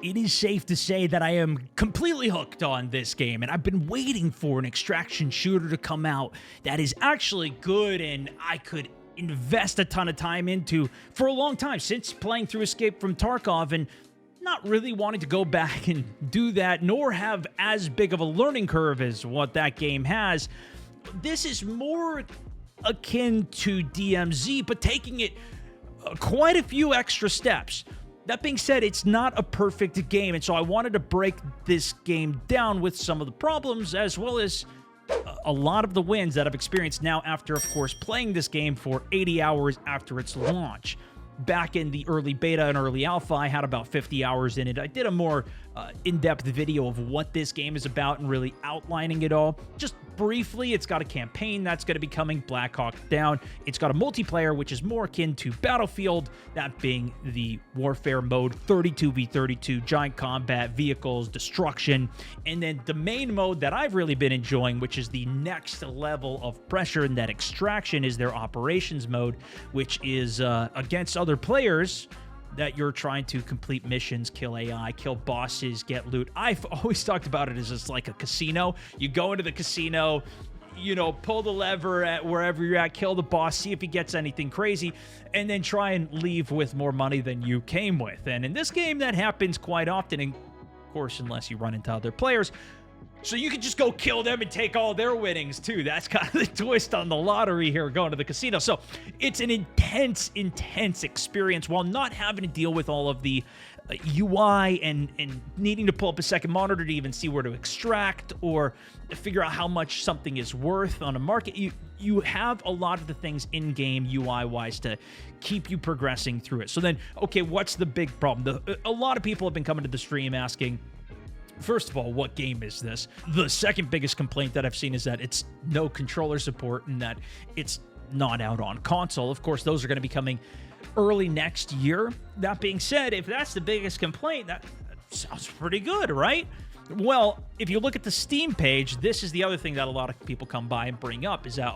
It is safe to say that I am completely hooked on this game, and I've been waiting for an extraction shooter to come out that is actually good and I could invest a ton of time into for a long time, since playing through Escape from Tarkov and not really wanting to go back and do that, nor have as big of a learning curve as what that game has. This is more akin to DMZ, but taking it quite a few extra steps. That being said, it's not a perfect game, and so I wanted to break this game down with some of the problems as well as a lot of the wins that I've experienced now after, of course, playing this game for 80 hours after its launch. Back in the early beta and early alpha, I had about 50 hours in it. I did a more in-depth video of what this game is about and really outlining it all. Just briefly, it's got a campaign that's going to be coming, Black Hawk Down. It's got a multiplayer, which is more akin to Battlefield, that being the warfare mode, 32v32, giant combat, vehicles, destruction, and then the main mode that I've really been enjoying, which is the next level of pressure, and that extraction is their operations mode, which is against other players that you're trying to complete missions, kill AI, kill bosses, get loot. I've always talked about it as just like a casino. You go into the casino, you know, pull the lever at wherever you're at, kill the boss, see if he gets anything crazy, and then try and leave with more money than you came with. And in this game, that happens quite often, and of course, unless you run into other players. So you can just go kill them and take all their winnings, too. That's kind of the twist on the lottery here, going to the casino. So it's an intense, intense experience while not having to deal with all of the UI and needing to pull up a second monitor to even see where to extract or figure out how much something is worth on a market. You have a lot of the things in-game UI-wise to keep you progressing through it. So then, okay, what's the big problem? A lot of people have been coming to the stream asking, first of all, what game is this? The second biggest complaint that I've seen is that it's no controller support and that it's not out on console. Of course, those are going to be coming early next year. That being said, if that's the biggest complaint, that sounds pretty good, right? Well, if you look at the Steam page, this is the other thing that a lot of people come by and bring up is that,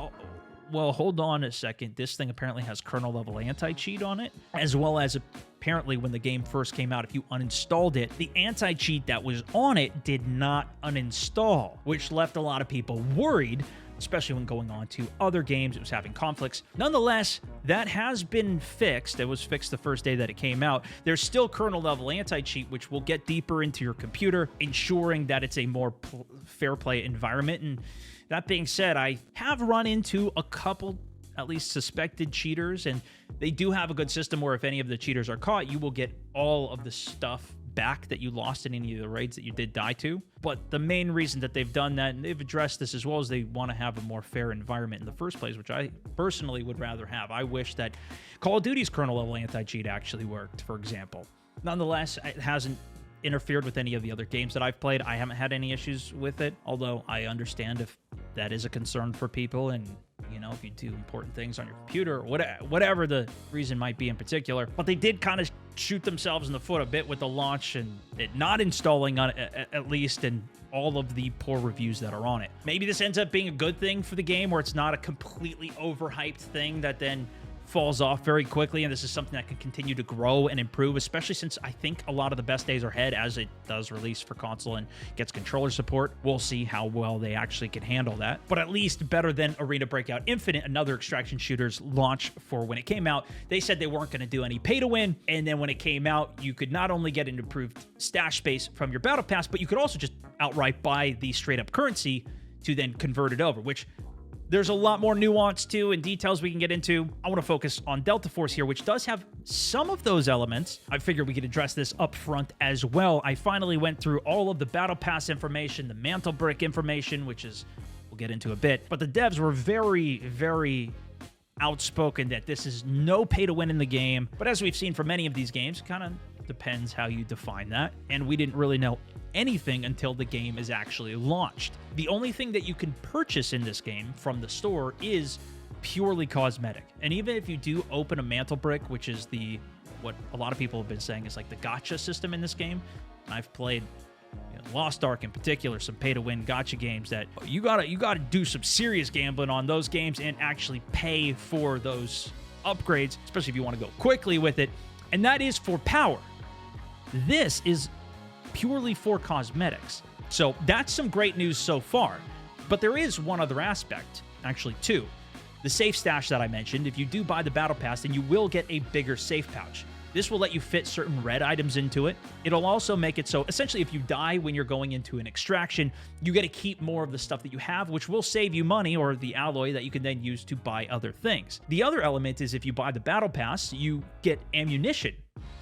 well, hold on a second. This thing apparently has kernel-level anti-cheat on it, as well as apparently when the game first came out, if you uninstalled it, the anti-cheat that was on it did not uninstall, which left a lot of people worried, especially when going on to other games. It was having conflicts. Nonetheless, that has been fixed. It was fixed the first day that it came out. There's still kernel-level anti-cheat, which will get deeper into your computer, ensuring that it's a more fair play environment. And that being said, I have run into a couple, at least suspected cheaters, and they do have a good system where if any of the cheaters are caught, you will get all of the stuff back that you lost in any of the raids that you did die to. But the main reason that they've done that, and they've addressed this as well, is they want to have a more fair environment in the first place, which I personally would rather have. I wish that Call of Duty's kernel-level anti-cheat actually worked, for example. Nonetheless, it hasn't interfered with any of the other games that I've played. I haven't had any issues with it, although I understand if that is a concern for people, and you know, if you do important things on your computer or whatever the reason might be in particular. But they did kind of shoot themselves in the foot a bit with the launch and it not installing on it, at least, and all of the poor reviews that are on it. Maybe this ends up being a good thing for the game, where it's not a completely overhyped thing that then falls off very quickly, and this is something that can continue to grow and improve, especially since I think a lot of the best days are ahead as it does release for console and gets controller support. We'll see how well they actually can handle that, but at least better than Arena Breakout Infinite, another extraction shooter's launch for when it came out. They said they weren't going to do any pay to win, and then when it came out, you could not only get an improved stash space from your battle pass, but you could also just outright buy the straight up currency to then convert it over, which there's a lot more nuance to and details we can get into. I want to focus on deltaforce here, which does have some of those elements. I figured we could address this up front as well. I finally went through all of the battle pass information, the mantle brick information, which is, we'll get into a bit. But the devs were very, very outspoken that this is no pay to win in the game. But as we've seen for many of these games, it kind of depends how you define that. And we didn't really know anything until the game is actually launched. The only thing that you can purchase in this game from the store is purely cosmetic. And even if you do open a mantle brick, which is what a lot of people have been saying is like the gacha system in this game, and I've played Lost Ark in particular, some pay-to-win gacha games that you gotta do some serious gambling on those games and actually pay for those upgrades, especially if you want to go quickly with it. And that is for power. This is purely for cosmetics. So that's some great news so far. But there is one other aspect, actually two. The safe stash that I mentioned, if you do buy the Battle Pass, then you will get a bigger safe pouch. This will let you fit certain red items into it. It'll also make it so, essentially, if you die when you're going into an extraction, you get to keep more of the stuff that you have, which will save you money, or the alloy that you can then use to buy other things. The other element is if you buy the Battle Pass, you get ammunition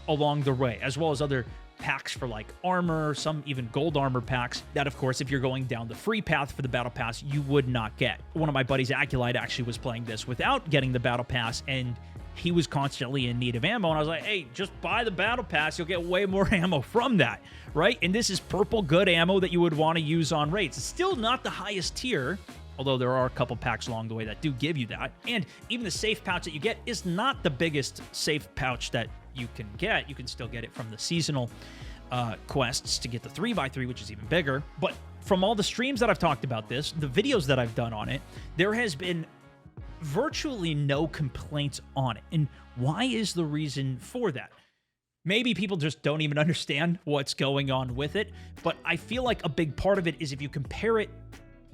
along the way, as well as other packs for like armor, some even gold armor packs that, of course, if you're going down the free path for the Battle Pass, you would not get. One of my buddies, Aculite, actually was playing this without getting the Battle Pass, and he was constantly in need of ammo, and I was like, hey, just buy the Battle Pass. You'll get way more ammo from that, right? And this is purple good ammo that you would want to use on raids. It's still not the highest tier, although there are a couple packs along the way that do give you that. And even the safe pouch that you get is not the biggest safe pouch that you can get. You can still get it from the seasonal quests to get the 3x3, which is even bigger. But from all the streams that I've talked about this, the videos that I've done on it, there has been virtually no complaints on it. And why is the reason for that? Maybe people just don't even understand what's going on with it, but I feel like a big part of it is if you compare it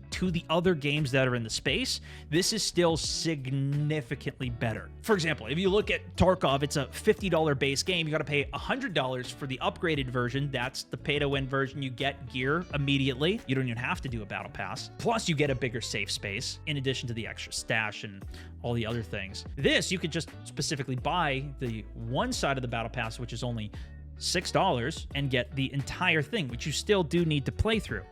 to the other games that are in the space, this is still significantly better. For example, if you look at Tarkov, it's a $50 base game. You got to pay $100 for the upgraded version. That's the pay-to-win version. You get gear immediately. You don't even have to do a battle pass. Plus, you get a bigger safe space in addition to the extra stash and all the other things. This, you could just specifically buy the one side of the battle pass, which is only $6, and get the entire thing, which you still do need to play through,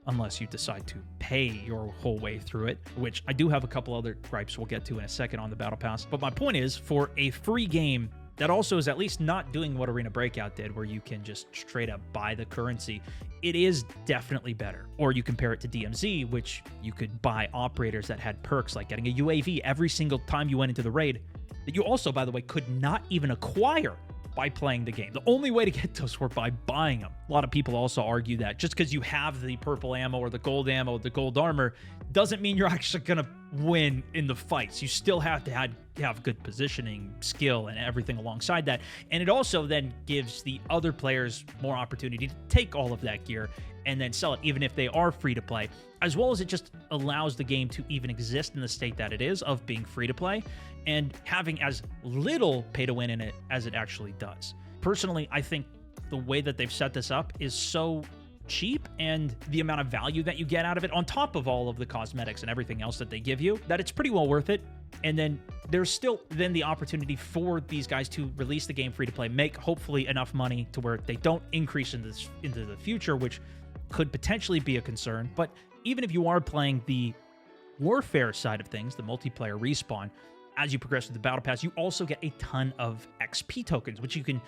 unless you decide to pay your whole way through it, which I do have a couple other gripes we'll get to in a second on the Battle Pass. But my point is, for a free game that also is at least not doing what Arena Breakout did, where you can just straight up buy the currency, it is definitely better. Or you compare it to DMZ, which you could buy operators that had perks like getting a UAV every single time you went into the raid, that you also, by the way, could not even acquire by playing the game. The only way to get those were by buying them. A lot of people also argue that just because you have the purple ammo or the gold ammo, the gold armor, doesn't mean you're actually going to win in the fights. You still have to have good positioning, skill, and everything alongside that. And it also then gives the other players more opportunity to take all of that gear and then sell it, even if they are free to play, as well as it just allows the game to even exist in the state that it is of being free to play and having as little pay to win in it as it actually does. Personally, I think the way that they've set this up is so cheap, and the amount of value that you get out of it on top of all of the cosmetics and everything else that they give you, that it's pretty well worth it. And then there's still then the opportunity for these guys to release the game free to play, make hopefully enough money to where they don't increase into the future, which could potentially be a concern. But even if you are playing the warfare side of things, the multiplayer respawn, as you progress with the battle pass, you also get a ton of XP tokens, which you can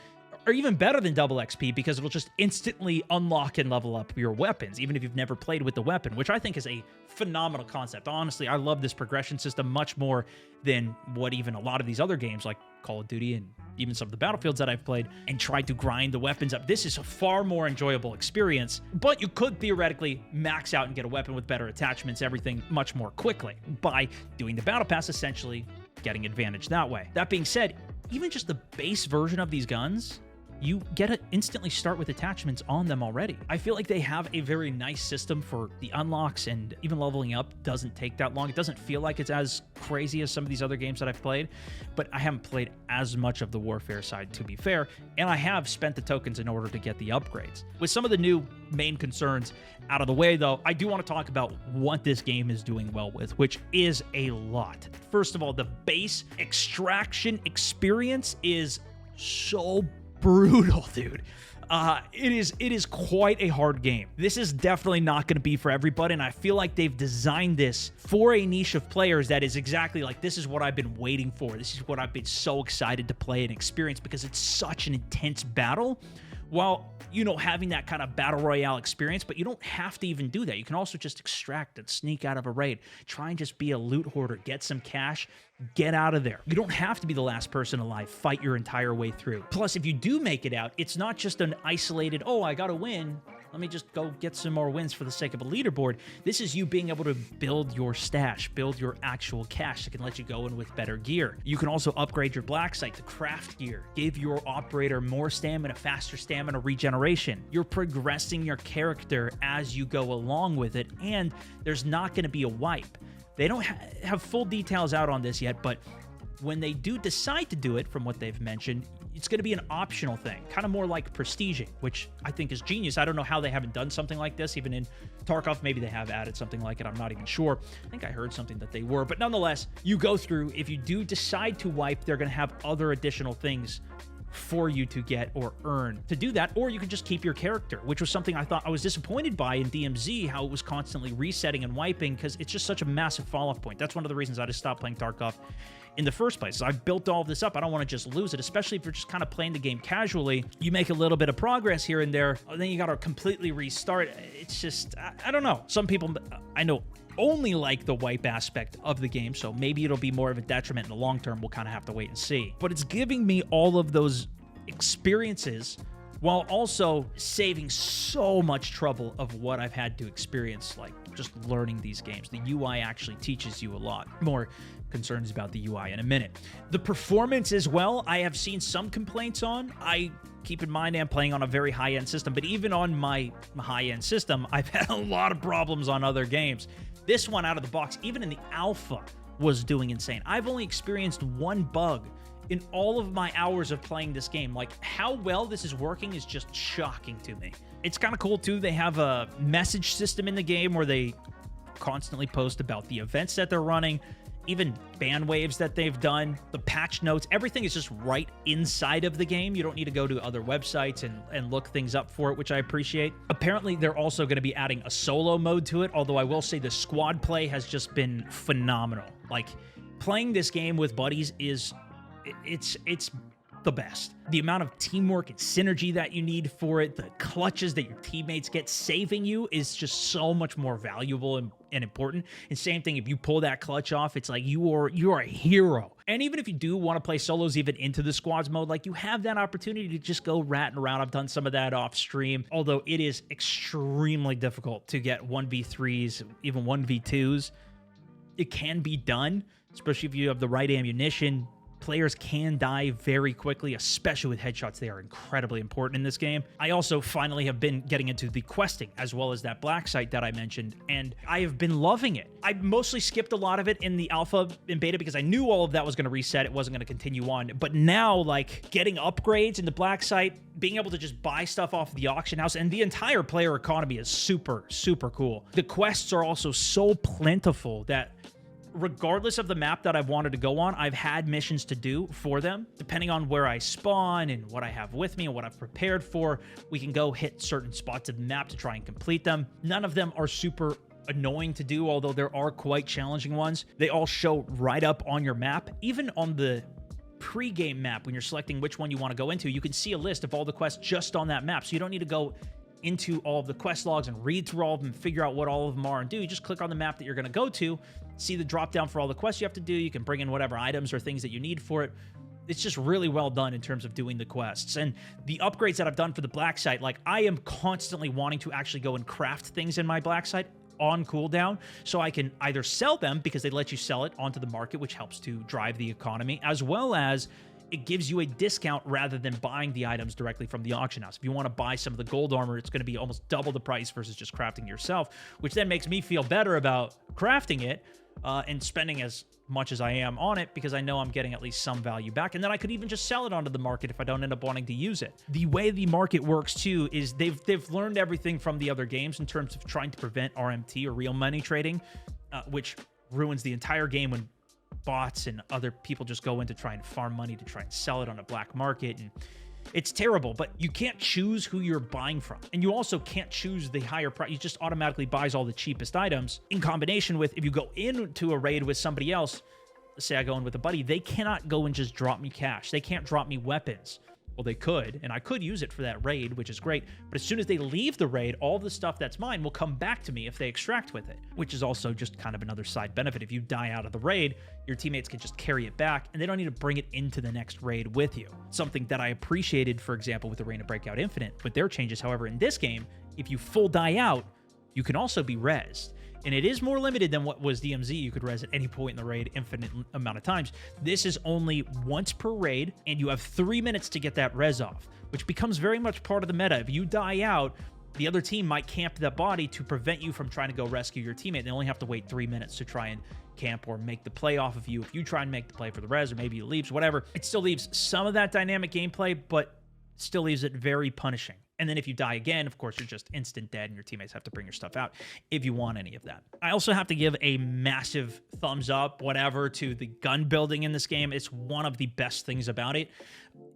are even better than double XP because it'll just instantly unlock and level up your weapons, even if you've never played with the weapon, which I think is a phenomenal concept. Honestly, I love this progression system much more than what even a lot of these other games like Call of Duty and even some of the Battlefields that I've played and tried to grind the weapons up. This is a far more enjoyable experience, but you could theoretically max out and get a weapon with better attachments, everything much more quickly by doing the Battle Pass, essentially getting advantage that way. That being said, even just the base version of these guns, you get to instantly start with attachments on them already. I feel like they have a very nice system for the unlocks, and even leveling up doesn't take that long. It doesn't feel like it's as crazy as some of these other games that I've played, but I haven't played as much of the warfare side, to be fair, and I have spent the tokens in order to get the upgrades. With some of the new main concerns out of the way, though, I do want to talk about what this game is doing well with, which is a lot. First of all, the base extraction experience is so brutal, dude. It is quite a hard game. This is definitely not going to be for everybody, and I feel like they've designed this for a niche of players that is exactly like, this is what I've been waiting for. This is what I've been so excited to play and experience, because it's such an intense battle, while, you know, having that kind of battle royale experience. But you don't have to even do that. You can also just extract and sneak out of a raid, try and just be a loot hoarder, get some cash, get out of there. You don't have to be the last person alive, fight your entire way through. Plus, if you do make it out, it's not just an isolated, oh, I gotta win, let me just go get some more wins for the sake of a leaderboard. This is you being able to build your stash, build your actual cash that can let you go in with better gear. You can also upgrade your black site to craft gear, give your operator more stamina, faster stamina regeneration. You're progressing your character as you go along with it, and there's not going to be a wipe. They don't have full details out on this yet, but when they do decide to do it, from what they've mentioned, it's going to be an optional thing, kind of more like prestiging, which I think is genius. I don't know how they haven't done something like this. Even in Tarkov, maybe they have added something like it. I'm not even sure. I think I heard something that they were. But nonetheless, you go through, if you do decide to wipe, they're going to have other additional things for you to get or earn to do that, or you can just keep your character, which was something I thought I was disappointed by in DMZ, how it was constantly resetting and wiping, because it's just such a massive fall-off point. That's one of the reasons I just stopped playing Tarkov in the first place. So I've built all of this up. I don't want to just lose it, especially if you're just kind of playing the game casually. You make a little bit of progress here and there, and then you got to completely restart. It's just, I don't know. Some people I know only like the wipe aspect of the game, so maybe it'll be more of a detriment in the long term. We'll kind of have to wait and see. But it's giving me all of those experiences while also saving so much trouble of what I've had to experience, like just learning these games. The UI actually teaches you a lot. More concerns about the UI in a minute. The performance as well, I have seen some complaints on. I keep in mind I'm playing on a very high-end system, but even on my high-end system, I've had a lot of problems on other games. This one out of the box, even in the alpha, was doing insane. I've only experienced one bug in all of my hours of playing this game. Like, how well this is working is just shocking to me. It's kind of cool too. They have a message system in the game where they constantly post about the events that they're running, even ban waves that they've done, the patch notes. Everything is just right inside of the game. You don't need to go to other websites and look things up for it, which I appreciate. Apparently, they're also going to be adding a solo mode to it, although I will say the squad play has just been phenomenal. Like, playing this game with buddies is it's the best. The amount of teamwork and synergy that you need for it, the clutches that your teammates get saving you is just so much more valuable and important. And same thing, if you pull that clutch off, it's like you are a hero. And even if you do want to play solos even into the squads mode, like, you have that opportunity to just go ratting around. I've done some of that off stream, although it is extremely difficult to get 1v3s, even 1v2s. It can be done, especially if you have the right ammunition. Players can die very quickly, especially with headshots. They are incredibly important in this game. I also finally have been getting into the questing, as well as that black site that I mentioned, and I have been loving it. I mostly skipped a lot of it in the alpha and beta because I knew all of that was going to reset. It wasn't going to continue on. But now, like, getting upgrades in the black site, being able to just buy stuff off the auction house, and the entire player economy is super, super cool. The quests are also so plentiful that regardless of the map that I've wanted to go on, I've had missions to do for them. Depending on where I spawn and what I have with me and what I've prepared for, we can go hit certain spots of the map to try and complete them. None of them are super annoying to do, although there are quite challenging ones. They all show right up on your map. Even on the pre-game map, when you're selecting which one you want to go into, you can see a list of all the quests just on that map. So you don't need to go into all of the quest logs and read through all of them and figure out what all of them are and do. You just click on the map that you're going to go to, see the drop down for all the quests you have to do. You can bring in whatever items or things that you need for it. It's just really well done in terms of doing the quests. And the upgrades that I've done for the black site, like, I am constantly wanting to actually go and craft things in my black site on cooldown, so I can either sell them because they let you sell it onto the market, which helps to drive the economy, as well as it gives you a discount rather than buying the items directly from the auction house. If you want to buy some of the gold armor, it's going to be almost double the price versus just crafting yourself, which then makes me feel better about crafting it and spending as much as I am on it, because I know I'm getting at least some value back. And then I could even just sell it onto the market if I don't end up wanting to use it. The way the market works too is they've learned everything from the other games in terms of trying to prevent RMT, or real money trading, which ruins the entire game when bots and other people just go in to try and farm money to try and sell it on a black market. And it's terrible, but you can't choose who you're buying from. And you also can't choose the higher price. You just automatically buys all the cheapest items, in combination with, if you go into a raid with somebody else, let's say I go in with a buddy, they cannot go and just drop me cash. They can't drop me weapons. Well, they could, and I could use it for that raid, which is great. But as soon as they leave the raid, all the stuff that's mine will come back to me if they extract with it, which is also just kind of another side benefit. If you die out of the raid, your teammates can just carry it back, and they don't need to bring it into the next raid with you. Something that I appreciated, for example, with Arena Breakout Infinite, with their changes, however, in this game, if you full die out, you can also be rezzed. And it is more limited than what was DMZ. You could res at any point in the raid infinite amount of times. This is only once per raid, and you have 3 minutes to get that res off, which becomes very much part of the meta. If you die out, the other team might camp that body to prevent you from trying to go rescue your teammate. They only have to wait 3 minutes to try and camp or make the play off of you. If you try and make the play for the res, or maybe it leaves, whatever, it still leaves some of that dynamic gameplay, but still leaves it very punishing. And then if you die again, of course, you're just instant dead and your teammates have to bring your stuff out if you want any of that. I also have to give a massive thumbs up, whatever, to the gun building in this game. It's one of the best things about it.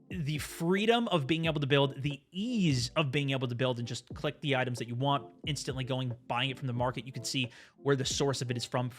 The freedom of being able to build, the ease of being able to build and just click the items that you want, instantly going, buying it from the market. You can see where the source of it is from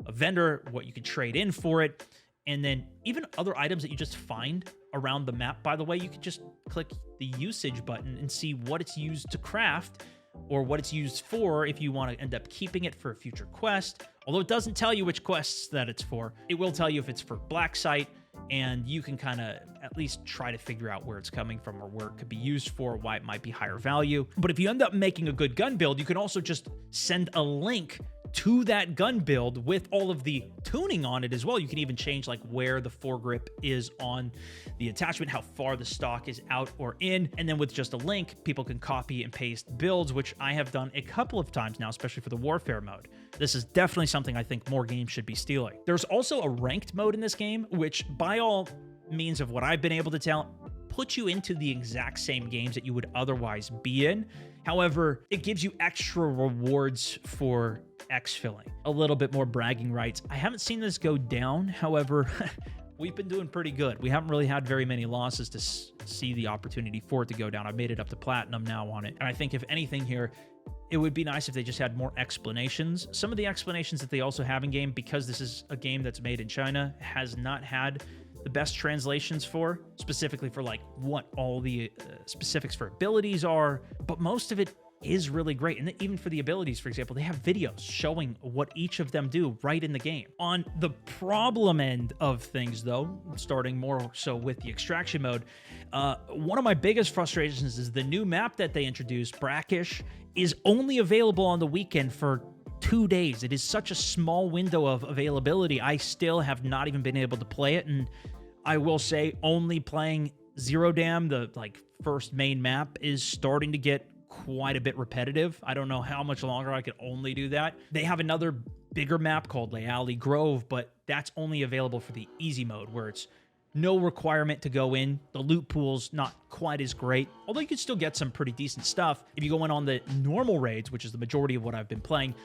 a vendor, what you can trade in for it. And then even other items that you just find around the map, by the way, you can just click the usage button and see what it's used to craft or what it's used for if you want to end up keeping it for a future quest. Although it doesn't tell you which quests that it's for, it will tell you if it's for Black Site, and you can kind of at least try to figure out where it's coming from or where it could be used for, why it might be higher value. But if you end up making a good gun build, you can also just send a link to that gun build with all of the tuning on it as well. You can even change like where the foregrip is on the attachment, how far the stock is out or in. And then with just a link, people can copy and paste builds, which I have done a couple of times now, especially for the warfare mode. This is definitely something I think more games should be stealing. There's also a ranked mode in this game, which by all means of what I've been able to tell, puts you into the exact same games that you would otherwise be in. However, it gives you extra rewards for exfilling, a little bit more bragging rights. I haven't seen this go down. However, we've been doing pretty good. We haven't really had very many losses to see the opportunity for it to go down. I've made it up to platinum now on it. And I think if anything here, it would be nice if they just had more explanations. Some of the explanations that they also have in game, because this is a game that's made in China, has not had the best translations for, specifically for like what all the specifics for abilities are, but most of it is really great. And even for the abilities, for example, they have videos showing what each of them do right in the game. On the problem end of things though, starting more so with the extraction mode, one of my biggest frustrations is the new map that they introduced, Brackish, is only available on the weekend for 2 days. It is such a small window of availability. I still have not even been able to play it, and I will say only playing Zero Dam, the like first main map, is starting to get quite a bit repetitive. I don't know how much longer I could only do that. They have another bigger map called Leali Grove, but that's only available for the easy mode, where it's no requirement to go in. The loot pool's not quite as great, although you can still get some pretty decent stuff. If you go in on the normal raids, which is the majority of what I've been playing,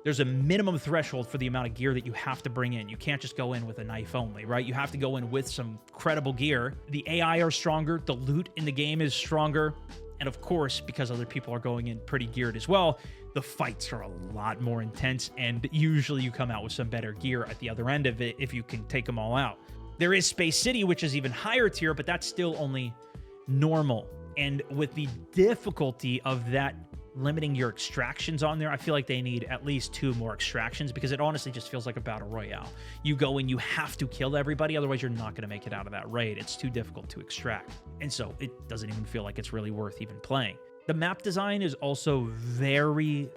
there's a minimum threshold for the amount of gear that you have to bring in. You can't just go in with a knife only, right? You have to go in with some credible gear. The AI are stronger. The loot in the game is stronger. And of course, because other people are going in pretty geared as well, the fights are a lot more intense, and usually you come out with some better gear at the other end of it if you can take them all out. There is Space City, which is even higher tier, but that's still only normal. And with the difficulty of that limiting your extractions on there, I feel like they need at least 2 more extractions, because it honestly just feels like a battle royale. You go in, you have to kill everybody, otherwise you're not going to make it out of that raid. It's too difficult to extract. And so it doesn't even feel like it's really worth even playing. The map design is also very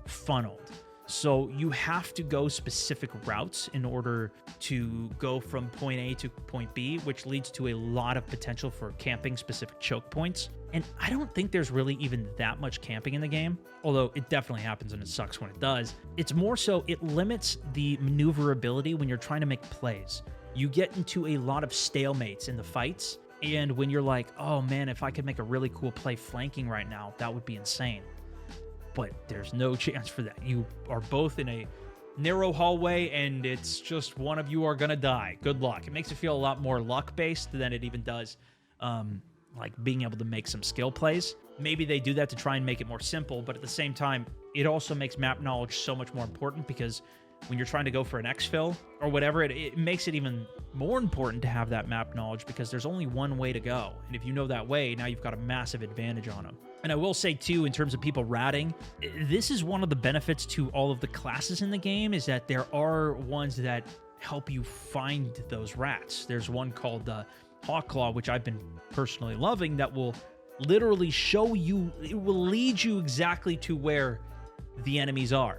funneled. So you have to go specific routes in order to go from point A to point B, which leads to a lot of potential for camping specific choke points. And I don't think there's really even that much camping in the game, although it definitely happens and it sucks when it does. It's more so it limits the maneuverability when you're trying to make plays. You get into a lot of stalemates in the fights, and when you're like, oh man, if I could make a really cool play flanking right now, that would be insane. But there's no chance for that. You are both in a narrow hallway, and it's just one of you are gonna die. Good luck. It makes it feel a lot more luck-based than it even does like being able to make some skill plays. Maybe they do that to try and make it more simple, but at the same time, it also makes map knowledge so much more important, because when you're trying to go for an exfil or whatever, it makes it even more important to have that map knowledge, because there's only one way to go. And if you know that way, now you've got a massive advantage on them. And I will say too, in terms of people ratting, this is one of the benefits to all of the classes in the game, is that there are ones that help you find those rats. There's one called Hawklaw, which I've been personally loving, that will literally show you, it will lead you exactly to where the enemies are,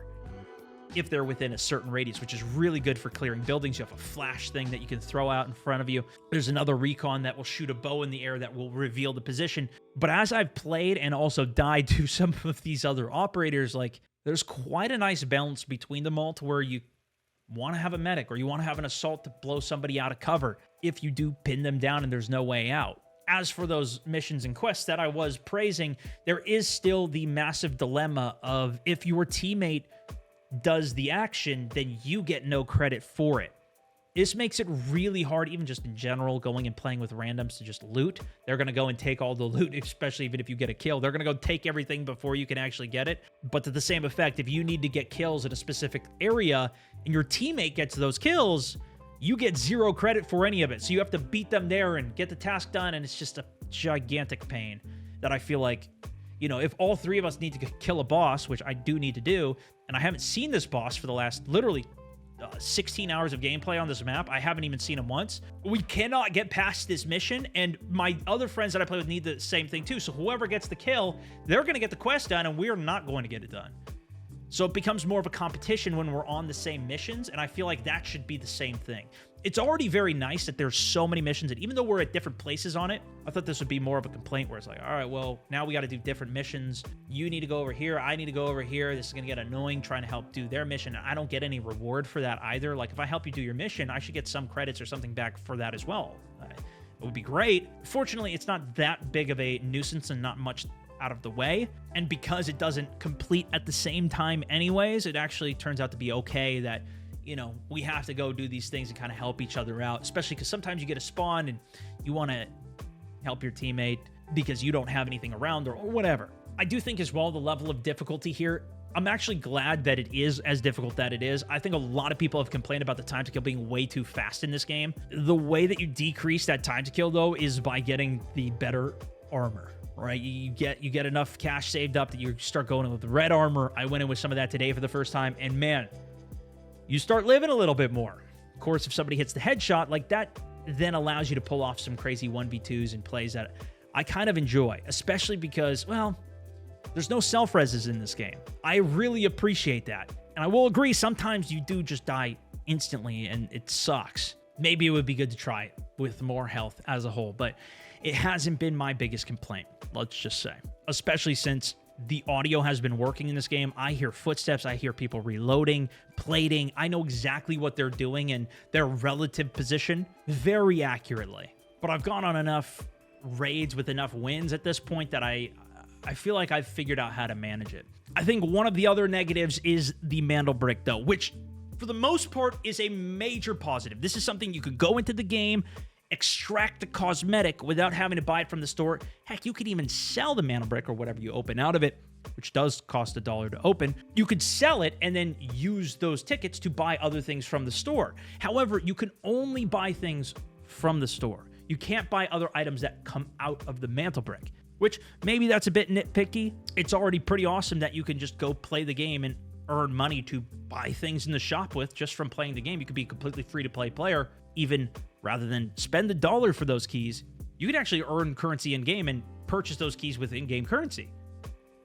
if they're within a certain radius, which is really good for clearing buildings. You have a flash thing that you can throw out in front of you. There's another recon that will shoot a bow in the air that will reveal the position. But as I've played and also died to some of these other operators, like, there's quite a nice balance between them all to where you want to have a medic or you want to have an assault to blow somebody out of cover if you do pin them down and there's no way out. As for those missions and quests that I was praising, there is still the massive dilemma of if your teammate does the action, then you get no credit for it. This makes it really hard, even just in general, going and playing with randoms to just loot. They're going to go and take all the loot, especially even if you get a kill. They're going to go take everything before you can actually get it. But to the same effect, if you need to get kills in a specific area and your teammate gets those kills, you get zero credit for any of it. So you have to beat them there and get the task done, and it's just a gigantic pain that I feel like, you know, if all three of us need to kill a boss, which I do need to do, and I haven't seen this boss for the last literally 16 hours of gameplay on this map. I haven't even seen him once. We cannot get past this mission, and my other friends that I play with need the same thing too. So whoever gets the kill, they're going to get the quest done, and we're not going to get it done. So it becomes more of a competition when we're on the same missions, and I feel like that should be the same thing. It's already very nice that there's so many missions, and even though we're at different places on it, I thought this would be more of a complaint where it's like, all right, well, now we got to do different missions. You need to go over here. I need to go over here. This is going to get annoying trying to help do their mission. I don't get any reward for that either. Like, if I help you do your mission, I should get some credits or something back for that as well. It would be great. Fortunately, it's not that big of a nuisance and not much out of the way. And because it doesn't complete at the same time anyways, it actually turns out to be okay that, you know, we have to go do these things and kind of help each other out, especially because sometimes you get a spawn and you want to help your teammate because you don't have anything around or whatever. I do think as well the level of difficulty here, I'm actually glad that it is as difficult that it is. I think a lot of people have complained about the time to kill being way too fast in this game. The way that you decrease that time to kill, though, is by getting the better armor. Right, you get enough cash saved up that you start going in with red armor. I went in with some of that today for the first time, and man, you start living a little bit more. Of course, if somebody hits the headshot, like that then allows you to pull off some crazy 1v2s and plays that I kind of enjoy, especially because, well, there's no self-reses in this game. I really appreciate that. And I will agree, sometimes you do just die instantly, and it sucks. Maybe it would be good to try it with more health as a whole, but it hasn't been my biggest complaint, let's just say. Especially since the audio has been working in this game. I hear footsteps, I hear people reloading, plating. I know exactly what they're doing and their relative position very accurately. But I've gone on enough raids with enough wins at this point that I feel like I've figured out how to manage it. I think one of the other negatives is the mantle brick, though, which for the most part is a major positive. This is something you could go into the game, extract the cosmetic without having to buy it from the store. Heck, you could even sell the mantle brick or whatever you open out of it, which does cost $1 to open. You could sell it and then use those tickets to buy other things from the store. However, you can only buy things from the store. You can't buy other items that come out of the mantle brick, which maybe that's a bit nitpicky. It's already pretty awesome that you can just go play the game and earn money to buy things in the shop with just from playing the game. You could be a completely free-to-play player, even rather than spend $1 for those keys. You could actually earn currency in-game and purchase those keys with in-game currency.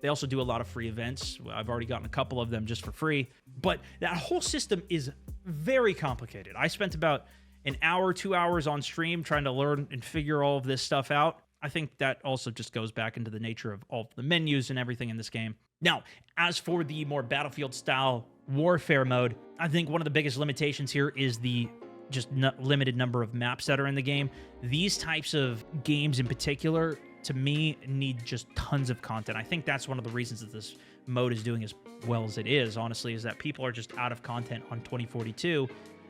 They also do a lot of free events. I've already gotten a couple of them just for free. But that whole system is very complicated. I spent about an hour, 2 hours on stream trying to learn and figure all of this stuff out. I think that also just goes back into the nature of all the menus and everything in this game. Now, as for the more Battlefield-style warfare mode, I think one of the biggest limitations here is the just limited number of maps that are in the game. These types of games in particular, to me, need just tons of content. I think that's one of the reasons that this mode is doing as well as it is, honestly, is that people are just out of content on 2042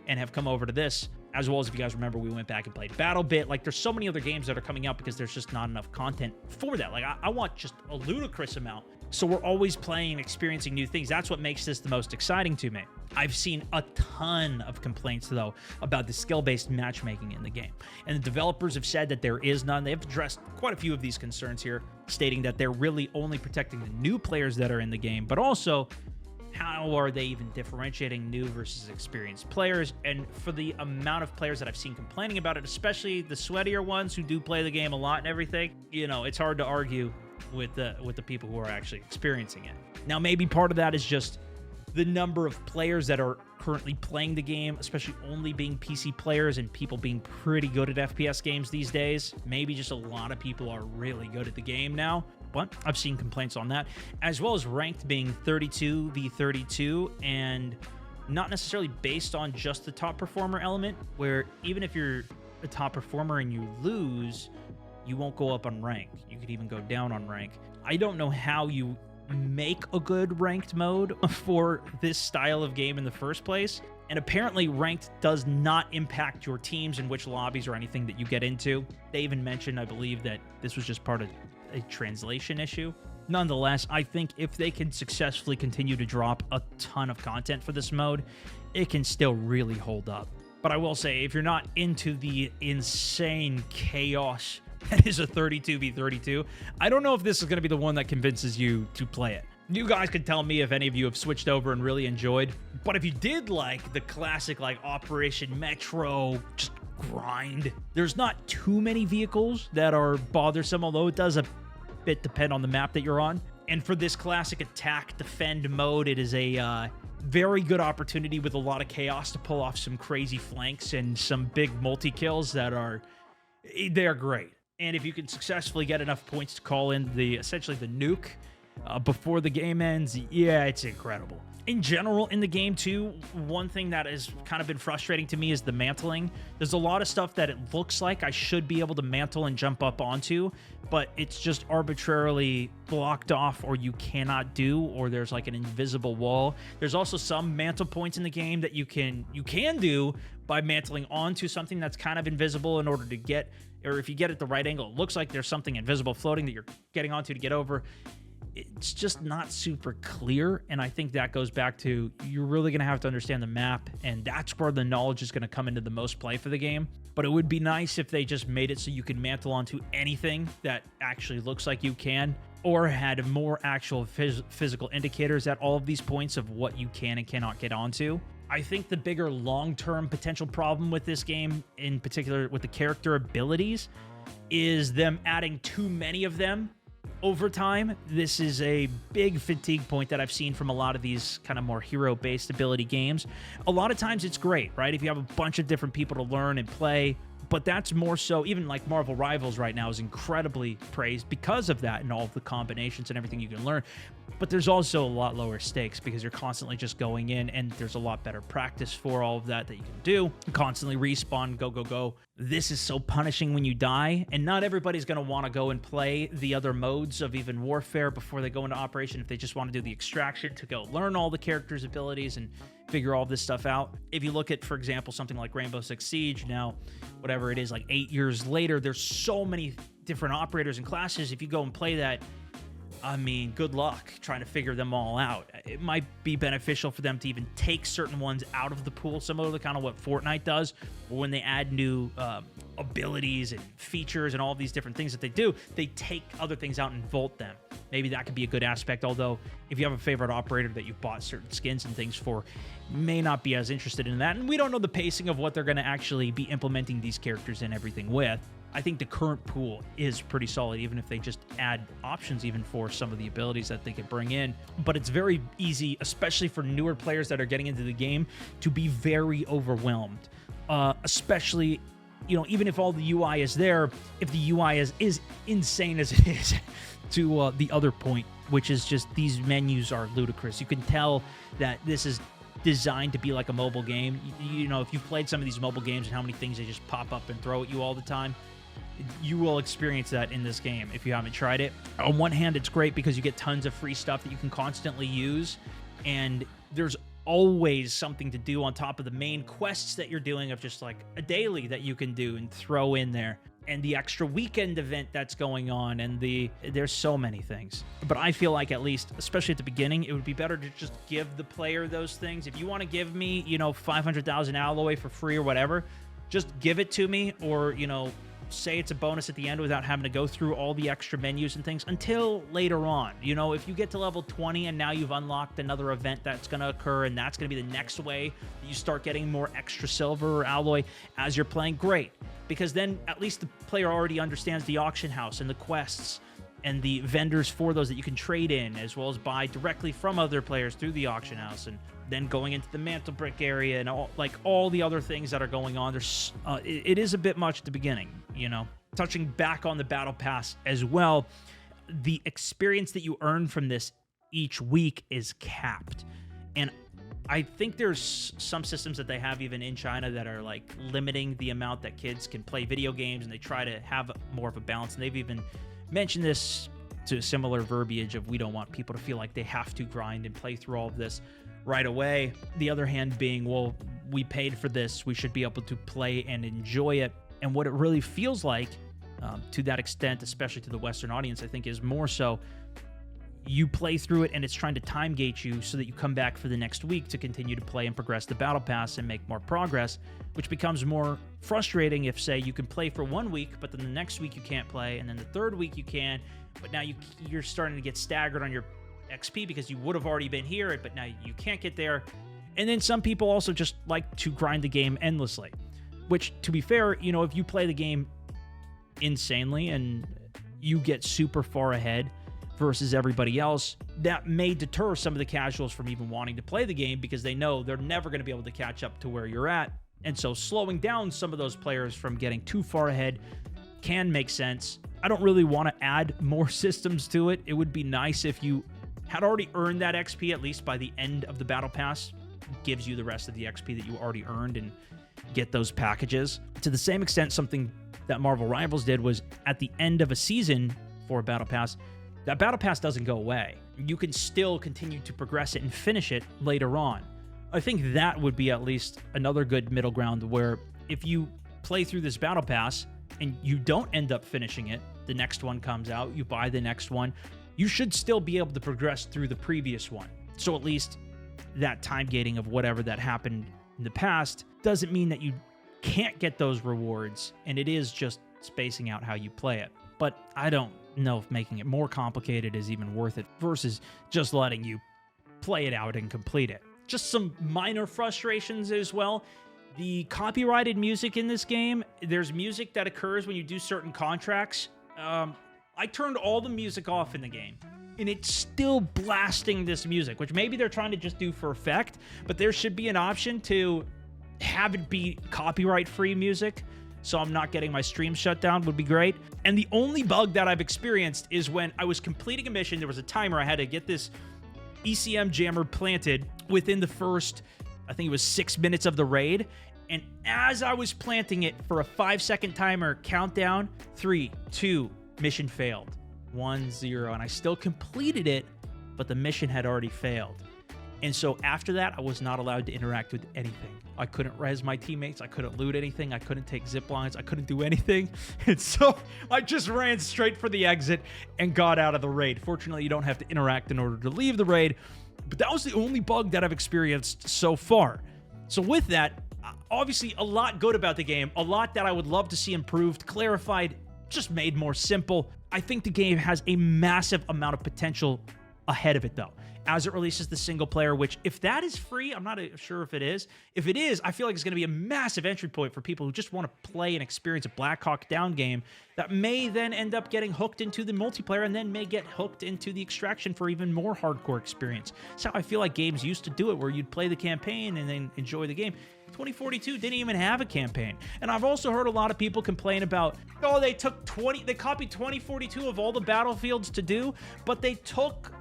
and have come over to this. As well as, if you guys remember, we went back and played BattleBit. Like, there's so many other games that are coming out because there's just not enough content for that. Like, I want just a ludicrous amount. So we're always playing and experiencing new things. That's what makes this the most exciting to me. I've seen a ton of complaints, though, about the skill-based matchmaking in the game. And the developers have said that there is none. They've addressed quite a few of these concerns here, stating that they're really only protecting the new players that are in the game, but also How are they even differentiating new versus experienced players? And for the amount of players that I've seen complaining about it, especially the sweatier ones who do play the game a lot and everything, you know, it's hard to argue with the people who are actually experiencing it. Now, maybe part of that is just the number of players that are currently playing the game, especially only being PC players and people being pretty good at FPS games these days. Maybe just a lot of people are really good at the game now, but I've seen complaints on that, as well as ranked being 32v32 and not necessarily based on just the top performer element, where even if you're a top performer and you lose, you won't go up on rank. You could even go down on rank. I don't know how you make a good ranked mode for this style of game in the first place. And apparently ranked does not impact your teams in which lobbies or anything that you get into. They even mentioned, I believe, that this was just part of a translation issue. Nonetheless, I think if they can successfully continue to drop a ton of content for this mode, it can still really hold up. But I will say, if you're not into the insane chaos that is a 32v32, I don't know if this is going to be the one that convinces you to play it. You guys can tell me if any of you have switched over and really enjoyed. But if you did like the classic, like Operation Metro, just grind, there's not too many vehicles that are bothersome, although it does a bit depend on the map that you're on. And for this classic attack defend mode, it is a very good opportunity with a lot of chaos to pull off some crazy flanks and some big multi-kills that are, they're great. And if you can successfully get enough points to call in essentially the nuke before the game ends, yeah, it's incredible. In general, in the game too, one thing that has kind of been frustrating to me is the mantling. There's a lot of stuff that it looks like I should be able to mantle and jump up onto, but it's just arbitrarily blocked off, or you cannot do, or there's like an invisible wall. There's also some mantle points in the game that you can do by mantling onto something that's kind of invisible in order to get, or if you get at the right angle, it looks like there's something invisible floating that you're getting onto to get over. It's just not super clear, and I think that goes back to you're really going to have to understand the map, and that's where the knowledge is going to come into the most play for the game. But it would be nice if they just made it so you can mantle onto anything that actually looks like you can, or had more actual physical indicators at all of these points of what you can and cannot get onto. I think the bigger long-term potential problem with this game, in particular with the character abilities, is them adding too many of them over time. This is a big fatigue point that I've seen from a lot of these kind of more hero-based ability games. A lot of times it's great, right? If you have a bunch of different people to learn and play, but that's more so, even like Marvel Rivals right now is incredibly praised because of that and all of the combinations and everything you can learn. But there's also a lot lower stakes because you're constantly just going in, and there's a lot better practice for all of that you can do. Constantly respawn, go, go, go. This is so punishing when you die, and not everybody's going to want to go and play the other modes of even Warfare before they go into Operation if they just want to do the extraction to go learn all the characters' abilities and figure all this stuff out. If you look at, for example, something like Rainbow Six Siege, now, whatever it is, like 8 years later, there's so many different operators and classes. If you go and play that, I mean, good luck trying to figure them all out. It might be beneficial for them to even take certain ones out of the pool, similar to kind of what Fortnite does, or when they add new abilities and features and all of these different things that they do, they take other things out and vault them. Maybe that could be a good aspect, although if you have a favorite operator that you've bought certain skins and things for, may not be as interested in that. And we don't know the pacing of what they're going to actually be implementing these characters and everything with. I think the current pool is pretty solid, even if they just add options even for some of the abilities that they could bring in. But it's very easy, especially for newer players that are getting into the game, to be very overwhelmed. Especially, you know, even if all the UI is there, if the UI is insane as it is to the other point, which is just these menus are ludicrous. You can tell that this is designed to be like a mobile game. You know, if you've played some of these mobile games and how many things they just pop up and throw at you all the time, you will experience that in this game if you haven't tried it. On one hand, it's great because you get tons of free stuff that you can constantly use, and there's always something to do on top of the main quests that you're doing of just like a daily that you can do and throw in there, and the extra weekend event that's going on, and there's so many things. But I feel like, at least, especially at the beginning, it would be better to just give the player those things. If you want to give me, you know, 500,000 alloy for free or whatever, just give it to me, or, you know, say it's a bonus at the end without having to go through all the extra menus and things until later on. You know, if you get to level 20 and now you've unlocked another event that's going to occur, and that's going to be the next way that you start getting more extra silver or alloy as you're playing, great. Because then at least the player already understands the auction house and the quests and the vendors for those that you can trade in, as well as buy directly from other players through the auction house, and then going into the mantle brick area and all the other things that are going on. There's it is a bit much at the beginning, you know. Touching back on the battle pass as well, the experience that you earn from this each week is capped, and I think there's some systems that they have even in China that are like limiting the amount that kids can play video games, and they try to have more of a balance. And they've even mentioned this to similar verbiage of, we don't want people to feel like they have to grind and play through all of this right away. The other hand being, well, we paid for this, we should be able to play and enjoy it. And what it really feels like, to that extent, especially to the Western audience, I think is more so you play through it and it's trying to time gate you so that you come back for the next week to continue to play and progress the battle pass and make more progress, which becomes more frustrating if, say, you can play for 1 week, but then the next week you can't play, and then the third week you can, but now you're starting to get staggered on your XP because you would have already been here, but now you can't get there. And then some people also just like to grind the game endlessly, which, to be fair, you know, if you play the game insanely and you get super far ahead versus everybody else, that may deter some of the casuals from even wanting to play the game, because they know they're never going to be able to catch up to where you're at. And so slowing down some of those players from getting too far ahead can make sense. I don't really want to add more systems to it. It would be nice if you had already earned that XP, at least by the end of the battle pass. It gives you the rest of the XP that you already earned and get those packages. To the same extent, something that Marvel Rivals did was at the end of a season for a battle pass, that battle pass doesn't go away. You can still continue to progress it and finish it later on. I think that would be at least another good middle ground, where if you play through this battle pass and you don't end up finishing it, the next one comes out, you buy the next one, you should still be able to progress through the previous one. So at least that time gating of whatever that happened in the past doesn't mean that you can't get those rewards, and it is just spacing out how you play it. But I don't know if making it more complicated is even worth it versus just letting you play it out and complete it. Just some minor frustrations as well. The copyrighted music in this game, there's music that occurs when you do certain contracts. I turned all the music off in the game, and it's still blasting this music, which maybe they're trying to just do for effect, but there should be an option to have it be copyright-free music, so I'm not getting my stream shut down. Would be great. And the only bug that I've experienced is when I was completing a mission, there was a timer. I had to get this ECM jammer planted within the first, I think it was 6 minutes of the raid. And as I was planting it for a 5-second timer countdown, 3, 2, mission failed. 1, 0. And I still completed it, but the mission had already failed. And so after that, I was not allowed to interact with anything. I couldn't res my teammates. I couldn't loot anything. I couldn't take zip lines. I couldn't do anything. And so I just ran straight for the exit and got out of the raid. Fortunately, you don't have to interact in order to leave the raid. But that was the only bug that I've experienced so far. So with that, obviously a lot good about the game. A lot that I would love to see improved, clarified, just made more simple. I think the game has a massive amount of potential ahead of it, though, as it releases the single player, which, if that is free, I'm not sure if it is. If it is, I feel like it's going to be a massive entry point for people who just want to play and experience a Black Hawk Down game that may then end up getting hooked into the multiplayer and then may get hooked into the extraction for even more hardcore experience. That's how I feel like games used to do it, where you'd play the campaign and then enjoy the game. 2042 didn't even have a campaign. And I've also heard a lot of people complain about, oh, they copied 2042 of all the battlefields to do, but they took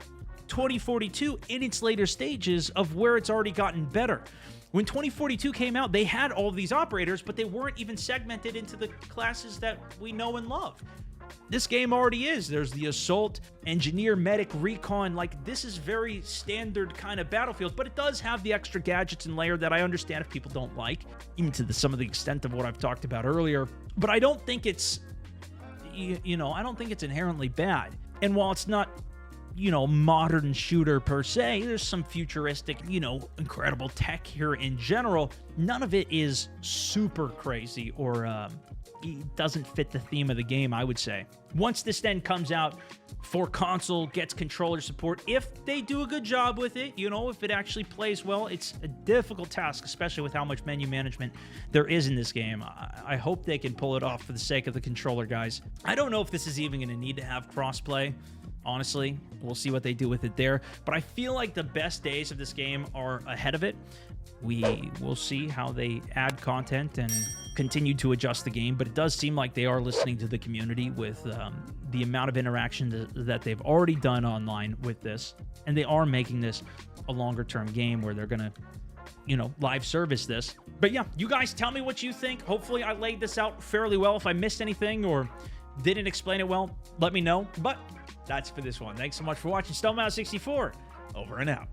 2042 in its later stages of where it's already gotten better. When 2042 came out, they had all of these operators, but they weren't even segmented into the classes that we know and love. This game already is. There's the Assault, Engineer, Medic, Recon. Like, this is very standard kind of battlefield, but it does have the extra gadgets and layer that I understand if people don't like, even to some of the extent of what I've talked about earlier. But I don't think it's, I don't think it's inherently bad. And while it's not modern shooter per se. There's some futuristic, incredible tech here in general. None of it is super crazy or it doesn't fit the theme of the game, I would say. Once this then comes out for console, gets controller support, if they do a good job with it, if it actually plays well, it's a difficult task, especially with how much menu management there is in this game. I hope they can pull it off for the sake of the controller, guys. I don't know if this is even going to need to have crossplay. Honestly, we'll see what they do with it there. But I feel like the best days of this game are ahead of it. We will see how they add content and continue to adjust the game, but it does seem like they are listening to the community with the amount of interaction that they've already done online with this, and they are making this a longer-term game where they're gonna, live service this. But yeah, you guys tell me what you think. Hopefully I laid this out fairly well. If I missed anything or didn't explain it well, let me know. But that's for this one. Thanks so much for watching. Stelmouse64, over and out.